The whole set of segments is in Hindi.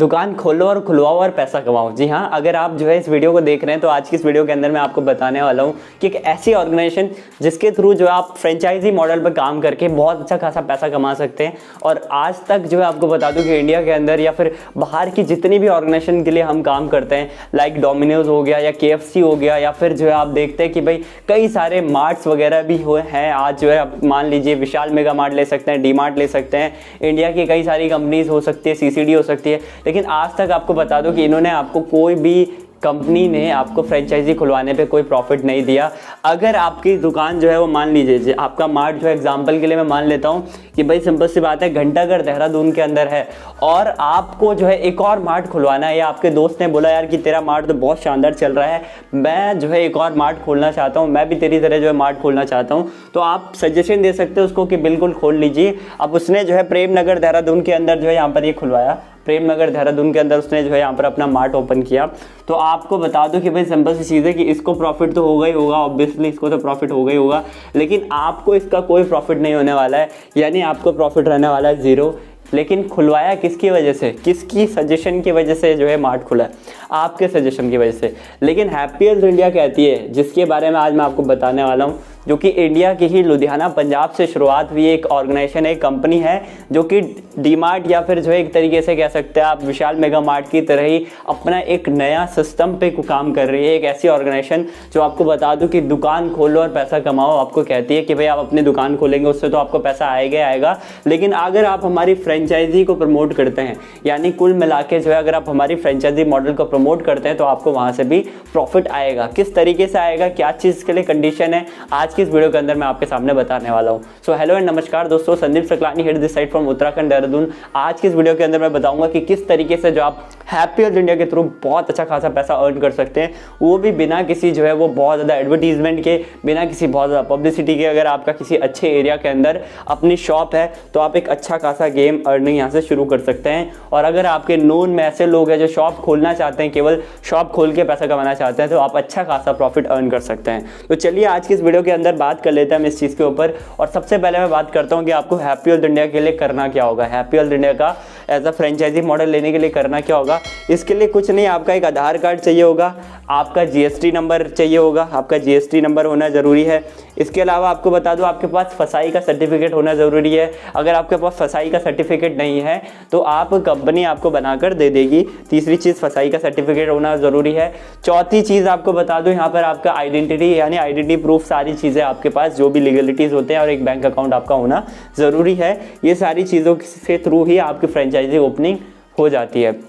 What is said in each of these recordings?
दुकान खोलो और खुलवाओ और पैसा कमाओ। जी हाँ, अगर आप जो है इस वीडियो को देख रहे हैं तो आज की इस वीडियो के अंदर मैं आपको बताने वाला हूँ कि एक ऐसी ऑर्गेनाइजेशन जिसके थ्रू जो आप फ्रेंचाइजी मॉडल पर काम करके बहुत अच्छा खासा पैसा कमा सकते हैं। और आज तक जो है आपको बता दूं कि इंडिया के अंदर या फिर बाहर की जितनी भी ऑर्गेनाइजेशन के लिए हम काम करते हैं, लाइक डोमिनोज हो गया या KFC हो गया, या फिर जो है आप देखते हैं कि भाई कई सारे मार्ट्स वगैरह भी हुए हैं। आज जो है आप मान लीजिए विशाल मेगा मार्ट ले सकते हैं, DMart ले सकते हैं, इंडिया की कई सारी कंपनीज हो सकती है, CCD हो सकती है। लेकिन आज तक आपको बता दो कि इन्होंने आपको कोई भी कंपनी ने आपको फ्रेंचाइजी खुलवाने पे कोई प्रॉफिट नहीं दिया। अगर आपकी दुकान जो है वो मान लीजिए आपका मार्ट जो है एग्जांपल के लिए मैं मान लेता हूँ कि भाई सिंपल सी बात है घंटाघर देहरादून के अंदर है और आपको जो है एक और मार्ट खुलवाना है, या आपके दोस्त ने बोला यार कि तेरा मार्ट तो बहुत शानदार चल रहा है, मैं जो है एक और मार्ट खोलना चाहता हूँ, मैं भी तेरी तरह जो है मार्ट खोलना चाहता हूँ, तो आप सजेशन दे सकते हो उसको कि बिल्कुल खोल लीजिए। अब उसने जो है प्रेम नगर देहरादून के अंदर जो है यहाँ पर ये खुलवाया, प्रेम नगर देहरादून के अंदर उसने जो है यहाँ पर अपना मार्ट ओपन किया। तो आपको बता दो कि भाई सिंपल सी चीज़ है कि इसको प्रॉफिट तो होगा ही होगा, ऑब्वियसली इसको तो प्रॉफिट होगा ही होगा, लेकिन आपको इसका कोई प्रॉफिट नहीं होने वाला है, यानी आपको प्रॉफिट रहने वाला है जीरो। लेकिन खुलवाया किसकी वजह से, किसकी सजेशन की वजह से जो है मार्ट खुला है, आपके सजेशन की वजह से। लेकिन हैप्पीएस्ट इंडिया कहती है, जिसके बारे में आज मैं आपको बताने वाला हूँ, जो कि इंडिया की ही लुधियाना पंजाब से शुरुआत हुई एक ऑर्गेनाइजेशन है, एक कंपनी है जो कि DMart या फिर जो है एक तरीके से कह सकते हैं आप विशाल मेगा मार्ट की तरह ही अपना एक नया सिस्टम पे काम कर रही है। एक ऐसी ऑर्गेनाइजेशन जो आपको बता दूं कि दुकान खोलो और पैसा कमाओ, आपको कहती है कि भाई आप अपनी दुकान खोलेंगे उससे तो आपको पैसा आएगा ही आएगा, लेकिन अगर आप हमारी फ्रेंचाइजी को प्रमोट करते हैं, यानी कुल मिला के जो है अगर आप हमारी फ्रेंचाइजी मॉडल को प्रमोट करते हैं तो आपको वहाँ से भी प्रॉफिट आएगा। किस तरीके से आएगा, क्या चीज़ के लिए कंडीशन है, आज की इस वीडियो के अंदर मैं आपके सामने बताने वाला हूं। सो हेलो एंड नमस्कार दोस्तों, Sandeep Saklani head this side from Uttarakhand Dehradun. आज की इस वीडियो के अंदर मैं बताऊंगा कि किस तरीके से जो आप हैप्पीएस्ट इंडिया के थ्रू बहुत अच्छा खासा पैसा अर्न कर सकते हैं, वो भी बिना किसी जो है वो बहुत ज़्यादा एडवर्टीजमेंट के, बिना किसी बहुत ज़्यादा पब्लिसिटी के। अगर आपका किसी अच्छे एरिया के अंदर अपनी शॉप है तो आप एक अच्छा खासा गेम अर्निंग यहाँ से शुरू कर सकते हैं। और अगर आपके नोन में ऐसे लोग हैं जो शॉप खोलना चाहते हैं, केवल शॉप खोल के पैसा कमाना चाहते हैं, तो आप अच्छा खासा प्रॉफिट अर्न कर सकते हैं। तो चलिए आज की इस वीडियो के अंदर बात कर लेते हैं हम इस चीज़ के ऊपर। और सबसे पहले मैं बात करता हूं कि आपको हैप्पीएस्ट इंडिया के लिए करना क्या होगा, हैप्पीएस्ट इंडिया का एज अ फ्रेंचाइजी मॉडल लेने के लिए करना क्या होगा। इसके लिए कुछ नहीं, आपका एक आधार कार्ड चाहिए होगा, आपका GST नंबर चाहिए होगा, आपका GST नंबर होना ज़रूरी है। इसके अलावा आपको बता दूं आपके पास फसाई का सर्टिफिकेट होना ज़रूरी है। अगर आपके पास फसाई का सर्टिफिकेट नहीं है तो आप कंपनी आपको बनाकर दे देगी। तीसरी चीज़ फसाई का सर्टिफिकेट होना ज़रूरी है। चौथी चीज़ आपको बता दूं यहाँ पर आपका आइडेंटिटी यानी आइडेंटिटी प्रूफ, सारी चीज़ें आपके पास जो भी लीगलिटीज़ होते हैं, और एक बैंक अकाउंट आपका होना ज़रूरी है। ये सारी चीज़ों से थ्रू ही आपकी फ्रेंचाइजी ओपनिंग हो जाती है।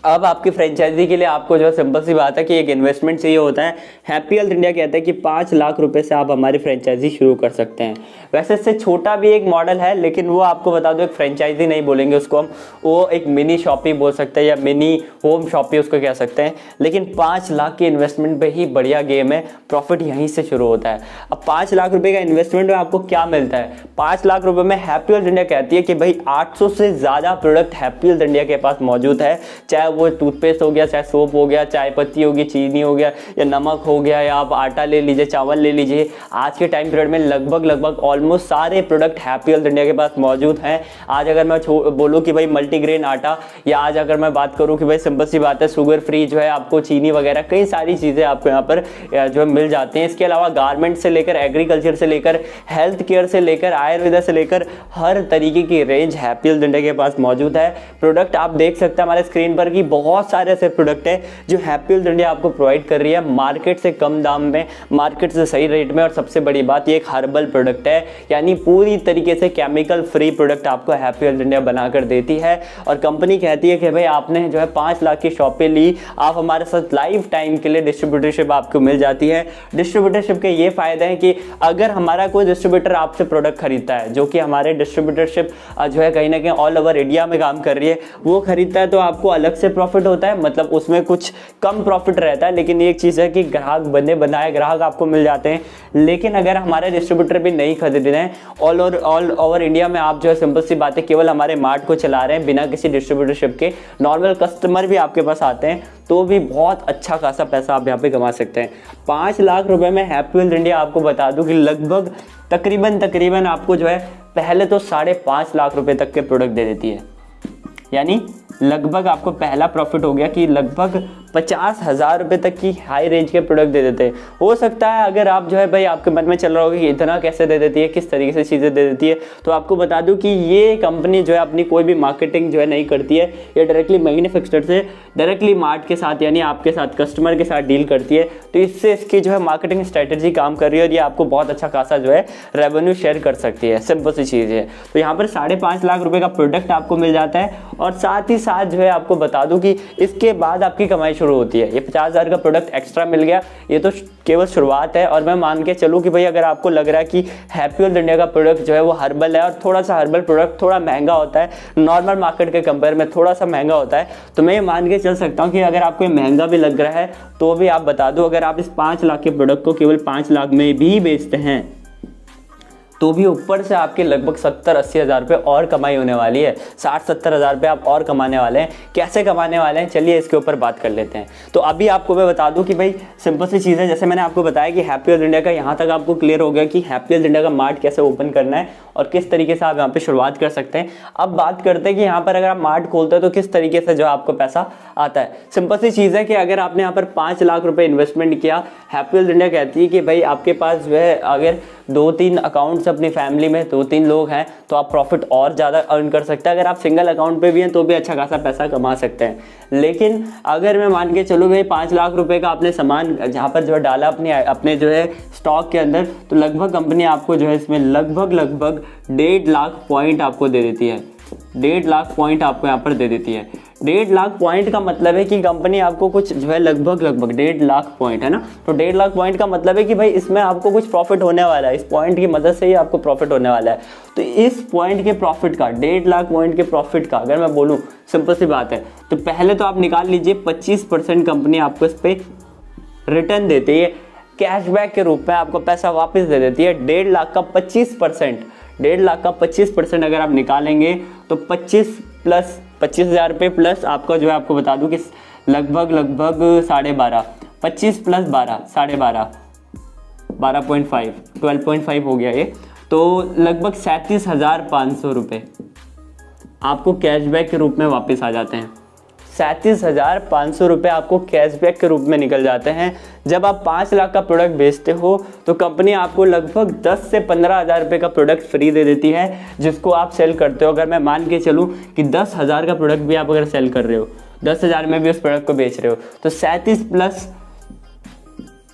अब आपकी फ्रेंचाइजी के लिए आपको जो है सिंपल सी बात है कि एक इन्वेस्टमेंट चाहिए होता है। हैप्पीएस्ट इंडिया कहता है कि 5 लाख रुपए से आप हमारी फ्रेंचाइजी शुरू कर सकते हैं। वैसे इससे छोटा भी एक मॉडल है, लेकिन वो आपको बता दो एक फ्रेंचाइजी नहीं बोलेंगे उसको हम, वो एक मिनी शॉप ही बोल सकते हैं या मिनी होम शॉप ही उसको कह सकते हैं। लेकिन 5 लाख की इन्वेस्टमेंट पे ही बढ़िया गेम है, प्रॉफिट यहीं से शुरू होता है। अब 5 लाख रुपए का इन्वेस्टमेंट में आपको क्या मिलता है, 5 लाख रुपए में हैप्पीएस्ट इंडिया कहती है कि भाई 800 से ज़्यादा प्रोडक्ट हैप्पीएस्ट इंडिया के पास मौजूद है, चाहे वो टूथपेस्ट हो गया, चाहे सोप हो गया, चाय पत्ती होगी, चीनी हो गया, या नमक हो गया, या आप आटा ले लीजिए, चावल ले लीजिए। आज के टाइम पीरियड में लगभग ऑलमोस्ट सारे प्रोडक्ट हैप्पीएस्ट इंडिया के पास मौजूद हैं। आज अगर मैं बोलूँ कि भाई मल्टीग्रेन आटा, या आज अगर मैं बात करूँ कि भाई सिंपल सी बात है शुगर फ्री जो है आपको चीनी वगैरह कई सारी चीज़ें आपको यहाँ पर जो है मिल जाती हैं। इसके अलावा गारमेंट से लेकर एग्रीकल्चर से लेकर हेल्थ केयर से लेकर आयुर्वेदा से लेकर हर तरीके की रेंज हैप्पीएस्ट इंडिया के पास मौजूद है। प्रोडक्ट आप देख सकते हैं हमारे स्क्रीन पर कि बहुत सारे ऐसे प्रोडक्ट है जो हैप्पीएस्ट इंडिया आपको प्रोवाइड कर रही है मार्केट से कम दाम में, मार्केट से सही रेट में। और सबसे बड़ी बात ये एक हर्बल प्रोडक्ट है, यानी पूरी तरीके से केमिकल फ्री प्रोडक्ट आपको हैप्पीएस्ट इंडिया बनाकर देती है। और कंपनी कहती है कि भाई आपने जो है 5 लाख की शॉपें ली, आप हमारे साथ लाइफ टाइम के लिए डिस्ट्रीब्यूटरशिप आपको मिल जाती है। डिस्ट्रीब्यूटरशिप के ये फायदे हैं कि अगर हमारा कोई डिस्ट्रीब्यूटर आपसे प्रोडक्ट खरीदता है, जो कि हमारे डिस्ट्रीब्यूटरशिप जो है कहीं ना कहीं ऑल ओवर इंडिया में काम कर रही है, वो खरीदता है तो आपको अलग से प्रॉफिट होता है, मतलब उसमें कुछ कम प्रॉफिट रहता है। लेकिन एक चीज़ है कि ग्राहक बने बनाए ग्राहक आपको मिल जाते हैं। लेकिन अगर हमारे डिस्ट्रीब्यूटर भी नहीं खरीद रहे हैं, ऑल ओवर इंडिया में आप जो है सिंपल सी बात है केवल हमारे मार्ट को चला रहे हैं बिना किसी डिस्ट्रीब्यूटरशिप के, नॉर्मल कस्टमर भी आपके पास आते हैं, तो भी बहुत अच्छा खासा पैसा आप यहाँ पे कमा सकते हैं। 5 लाख रुपए में हैप्पीएस्ट इंडिया आपको बता दूं कि लगभग तकरीबन आपको जो है पहले तो 5.5 लाख रुपए तक के प्रोडक्ट दे देती है। यानी लगभग आपको पहला प्रॉफिट हो गया कि लगभग 50,000 रुपये तक की हाई रेंज के प्रोडक्ट दे देते हैं। हो सकता है अगर आप जो है भाई आपके मन में चल रहा होगा कि इतना कैसे दे देती है, किस तरीके से चीज़ें दे देती है, तो आपको बता दूं कि ये कंपनी जो है अपनी कोई भी मार्केटिंग जो है नहीं करती है। ये डायरेक्टली मैन्युफैक्चरर से डायरेक्टली मार्ट के साथ यानी आपके साथ कस्टमर के साथ डील करती है। तो इससे इसकी जो है मार्केटिंग स्ट्रैटेजी काम कर रही है और ये आपको बहुत अच्छा खासा जो है रेवेन्यू शेयर कर सकती है। सिंपल सी चीज़ है। तो यहाँ पर 5.5 लाख रुपये का प्रोडक्ट आपको मिल जाता है और साथ ही साथ जो है आपको बता दूं कि इसके बाद आपकी कमाई शुरू होती है। ये 50,000 का प्रोडक्ट एक्स्ट्रा मिल गया, ये तो केवल शुरुआत है। और मैं मान के चलूँ कि भाई अगर आपको लग रहा है कि हैप्पी वर्ल्ड इंडिया का प्रोडक्ट जो है वो हर्बल है और थोड़ा सा हर्बल प्रोडक्ट थोड़ा महंगा होता है, नॉर्मल मार्केट के कंपेयर में थोड़ा सा महंगा होता है, तो मैं ये मान के चल सकता हूँ कि अगर आपको महंगा भी लग रहा है तो भी आप बता दो, अगर आप इस 5 लाख के प्रोडक्ट को केवल 5 लाख में भी बेचते हैं तो भी ऊपर से आपके लगभग 70-80 हज़ार रुपये और कमाई होने वाली है। 60-70 हज़ार रुपये आप और कमाने वाले हैं। कैसे कमाने वाले हैं, चलिए इसके ऊपर बात कर लेते हैं। तो अभी आपको मैं बता दूं कि भाई सिंपल सी चीज़ है, जैसे मैंने आपको बताया कि हैप्पी वर्ल्ड इंडिया का यहाँ तक आपको क्लियर हो गया कि हैप्पी वर्ल्ड इंडिया का मार्ट कैसे ओपन करना है और किस तरीके से आप यहाँ पे शुरुआत कर सकते हैं। अब बात करते हैं कि यहाँ पर अगर आप मार्ट खोलते हैं तो किस तरीके से जो आपको पैसा आता है। सिंपल सी चीज़ है कि अगर आपने यहाँ पर 5 लाख रुपए इन्वेस्टमेंट किया, हैप्पी वर्ल्ड इंडिया कहती है कि भाई आपके पास जो है अगर 2-3 अकाउंट्स अपनी फैमिली में 2-3 लोग हैं तो आप प्रॉफिट और ज़्यादा अर्न कर सकते हैं। अगर आप सिंगल अकाउंट पे भी हैं तो भी अच्छा खासा पैसा कमा सकते हैं। लेकिन अगर मैं मान के चलूँ भाई 5 लाख रुपए का आपने सामान जहाँ पर जो है डाला अपने जो है स्टॉक के अंदर, तो लगभग कंपनी आपको जो है इसमें लगभग 1.5 लाख पॉइंट आपको दे देती है। 1.5 लाख पॉइंट आपको यहाँ पर दे देती है। 1.5 लाख पॉइंट का मतलब है कि कंपनी आपको कुछ जो है लगभग 1.5 लाख पॉइंट है ना, तो 1.5 लाख पॉइंट का मतलब है कि भाई इसमें आपको कुछ प्रॉफिट होने वाला है। इस पॉइंट की मदद से ही आपको प्रॉफिट होने वाला है। तो इस पॉइंट के प्रॉफिट का 1.5 लाख पॉइंट के प्रॉफिट का अगर मैं बोलूँ, सिंपल सी बात है, तो पहले तो आप निकाल लीजिए 25% कंपनी आपको इस पर रिटर्न देती है, कैशबैक के रूप में आपको पैसा वापस दे देती है। 1.5 लाख का 25%, 1.5 लाख का 25% अगर आप निकालेंगे तो 25,000 रुपये प्लस आपका जो है आपको बता दूं कि लगभग 12.5, 25 प्लस 12, 12.5, 12.5, 12.5 हो गया ये, तो लगभग 37,500 रुपये आपको कैशबैक के रूप में वापस आ जाते हैं। 37,500 रुपये आपको कैशबैक के रूप में निकल जाते हैं। जब आप 5 लाख का प्रोडक्ट बेचते हो तो कंपनी आपको लगभग 10 से 15,000 रुपये का प्रोडक्ट फ्री दे देती है, जिसको आप सेल करते हो। अगर मैं मान के चलूँ कि 10,000 का प्रोडक्ट भी आप अगर सेल कर रहे हो, 10,000 में भी उस प्रोडक्ट को बेच रहे हो, तो 37 प्लस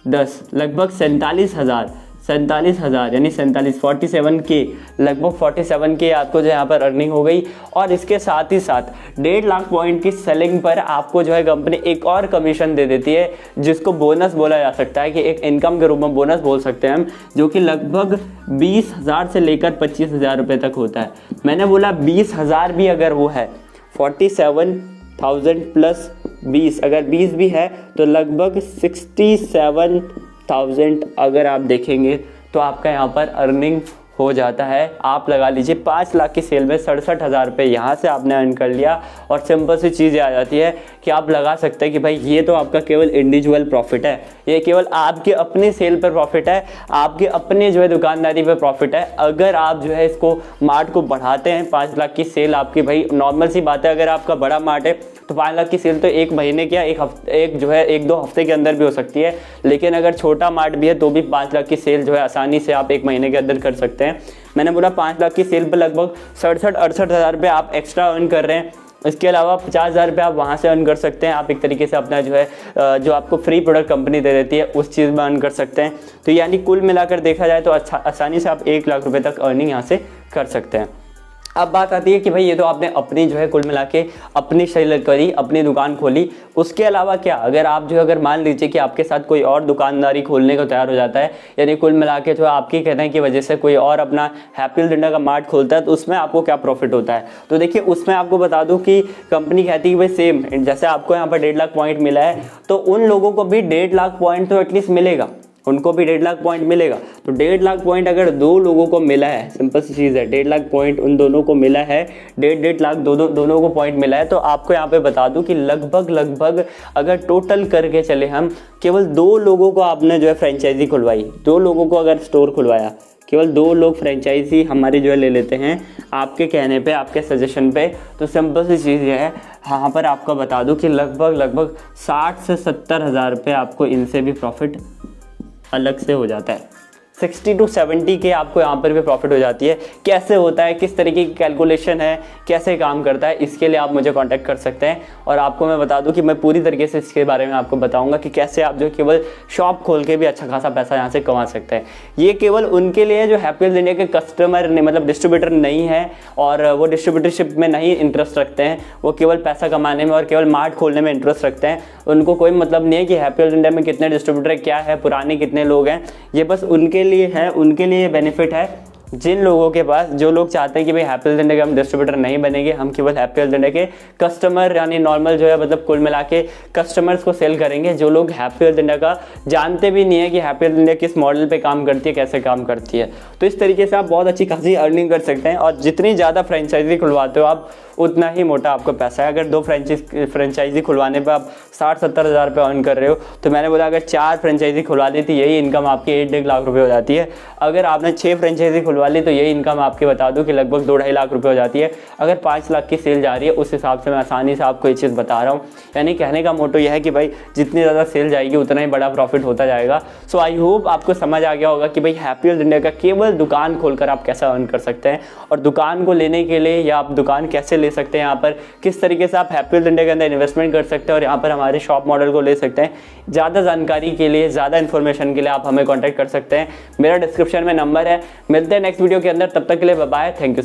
10 लगभग 47,000 यानी 47 के लगभग 47 के आपको जो यहाँ पर अर्निंग हो गई। और इसके साथ ही साथ 1.5 लाख पॉइंट की सेलिंग पर आपको जो है कंपनी एक और कमीशन दे देती है, जिसको बोनस बोला जा सकता है, कि एक इनकम के रूप में बोनस बोल सकते हैं हम, जो कि लगभग 20,000 से लेकर 25,000 रुपये तक होता है। मैंने बोला 20,000 भी अगर वो है, 47,000 प्लस 20, अगर 20 भी है तो लगभग 67,000 अगर आप देखेंगे तो आपका यहाँ पर अर्निंग हो जाता है। आप लगा लीजिए 5 लाख की सेल में 67,000 रुपये यहाँ से आपने अर्न कर लिया। और सिंपल सी चीज़ आ जाती है कि आप लगा सकते हैं कि भाई ये तो आपका केवल इंडिविजुअल प्रॉफिट है, ये केवल आपके अपने सेल पर प्रॉफिट है, आपके अपने जो है दुकानदारी पर प्रॉफिट है। अगर आप जो है इसको मार्ट को बढ़ाते हैं, 5 लाख की सेल आपकी, भाई नॉर्मल सी बात है, अगर आपका बड़ा मार्ट है तो 5 लाख की सेल तो एक महीने क्या एक हफ्ते, एक जो है 1-2 हफ्ते के अंदर भी हो सकती है। लेकिन अगर छोटा मार्ट भी है तो भी 5 लाख की सेल जो है आसानी से आप 1 महीने के अंदर कर सकते हैं। मैंने बोला 5 लाख की सेल पर लगभग 67-68 हज़ार रुपये आप एक्स्ट्रा अर्न कर रहे हैं। इसके अलावा 50,000 रुपये आप वहाँ से अर्न कर सकते हैं। आप एक तरीके से अपना जो है जो आपको फ्री प्रोडक्ट कंपनी दे देती है उस चीज़ में अर्न कर सकते हैं। तो यानी कुल मिलाकर देखा जाए तो आसानी से आप 1 लाख रुपये तक अर्निंग यहाँ से कर सकते हैं। अब बात आती है कि भाई ये तो आपने अपनी जो है कुल मिला के अपनी सेल करी, अपनी दुकान खोली, उसके अलावा क्या, अगर आप जो अगर मान लीजिए कि आपके साथ कोई और दुकानदारी खोलने को तैयार हो जाता है, यानी कुल मिला के जो आपकी कहने की वजह से कोई और अपना हैप्पी वर्ल्ड इंडिया का मार्ट खोलता है, तो उसमें आपको क्या प्रॉफिट होता है। तो देखिए उसमें आपको बता दूं कि कंपनी कहती है भाई सेम जैसे आपको यहाँ पर 1.5 लाख पॉइंट मिला है, तो उन लोगों को भी 1.5 लाख पॉइंट तो एटलीस्ट मिलेगा, उनको भी 1.5 लाख पॉइंट मिलेगा। तो 1.5 लाख पॉइंट अगर 2 लोगों को मिला है, सिंपल सी चीज़ है, 1.5 लाख पॉइंट उन दोनों को मिला है, 1.5 लाख दोनों को पॉइंट मिला है, तो आपको यहाँ पे बता दूं कि लगभग अगर टोटल करके चले हम, केवल 2 लोगों को आपने जो है फ्रेंचाइजी खुलवाई, 2 लोगों को अगर स्टोर खुलवाया, केवल 2 लोग फ्रेंचाइजी हमारी जो है ले लेते हैं आपके कहने पे, आपके सजेशन पे। तो सिंपल सी चीज़ ये है, यहाँ पर आपको बता दूं कि लगभग 60 से 70 हज़ार रुपये आपको इनसे भी प्रॉफिट अलग से हो जाता है। 60 to 70 के आपको यहाँ पर भी प्रॉफिट हो जाती है। कैसे होता है, किस तरीके की कैलकुलेशन है, कैसे काम करता है, इसके लिए आप मुझे कांटेक्ट कर सकते हैं। और आपको मैं बता दूं कि मैं पूरी तरीके से इसके बारे में आपको बताऊंगा कि कैसे आप जो केवल शॉप खोल के भी अच्छा खासा पैसा यहाँ से कमा सकते हैं। ये केवल उनके लिए जो हैप्पी हेल्थ इंडिया के कस्टमर मतलब डिस्ट्रीब्यूटर नहीं है और वो डिस्ट्रीब्यूटरशिप में नहीं इंटरेस्ट रखते हैं, वो केवल पैसा कमाने में और केवल मार्ट खोलने में इंटरेस्ट रखते हैं। उनको कोई मतलब नहीं है कि हैप्पी हेल्थ इंडिया में कितने डिस्ट्रीब्यूटर क्या है, पुराने कितने लोग हैं। ये बस उनके लिए है, उनके लिए बेनिफिट है जिन लोगों के पास, जो लोग चाहते हैं कि भाई हैप्पी हेल्थ इंडिया के हम डिस्ट्रीब्यूटर नहीं बनेंगे, हम केवल हैप्पी हेल्थ इंडिया के कस्टमर यानी नॉर्मल जो है मतलब कुल मिला के कस्टमर्स को सेल करेंगे। जो लोग हैप्पी हेल्थ इंडिया का जानते भी नहीं है कि हैप्पी हेल्थ इंडिया किस मॉडल पे काम करती है, कैसे काम करती है। तो इस तरीके से आप बहुत अच्छी खासी अर्निंग कर सकते हैं और जितनी ज़्यादा फ्रेंचाइजी खुलवाते हो आप, उतना ही मोटा आपको पैसा है। अगर 2 फ्रेंचाइजी खुलवाने पर आप 60-70 हज़ार रुपये अर्न कर रहे हो, तो मैंने बोला अगर 4 फ्रेंचाइजी खुलवा ली तो यही इनकम आपकी 1-1.5 लाख रुपये हो जाती है। अगर आपने 6 फ्रेंचाइजी खुलवा ली तो यही इनकम आपकी बता दूं कि लगभग 2-2.5 लाख रुपये हो जाती है। अगर 5 लाख की सेल जा रही है, उस हिसाब से मैं आसानी से आपको ये चीज़ बता रहा हूँ। यानी कहने का मोटो यह है कि भाई जितनी ज़्यादा सेल जाएगी उतना ही बड़ा प्रॉफिट होता जाएगा। सो आई होप आपको समझ आ गया होगा कि भाई हैप्पी हेल्थ इंडिया का केवल दुकान खोलकर आप कैसा अर्न कर सकते हैं और दुकान को लेने के लिए या आप दुकान कैसे ले सकते हैं, यहाँ पर किस तरीके से आप हैप्पी हेल्थ इंडिया के अंदर इन्वेस्टमेंट कर सकते हैं और यहाँ पर हमारे शॉप मॉडल को ले सकते हैं। ज़्यादा जानकारी के लिए, ज़्यादा इन्फॉर्मेशन के लिए आप हमें कॉन्टैक्ट कर सकते हैं। मेरा डिस्क्रिप्शन में नंबर है। मिलते हैं नेक्स्ट वीडियो के अंदर, तब तक के लिए बाय बाय, थैंक यू।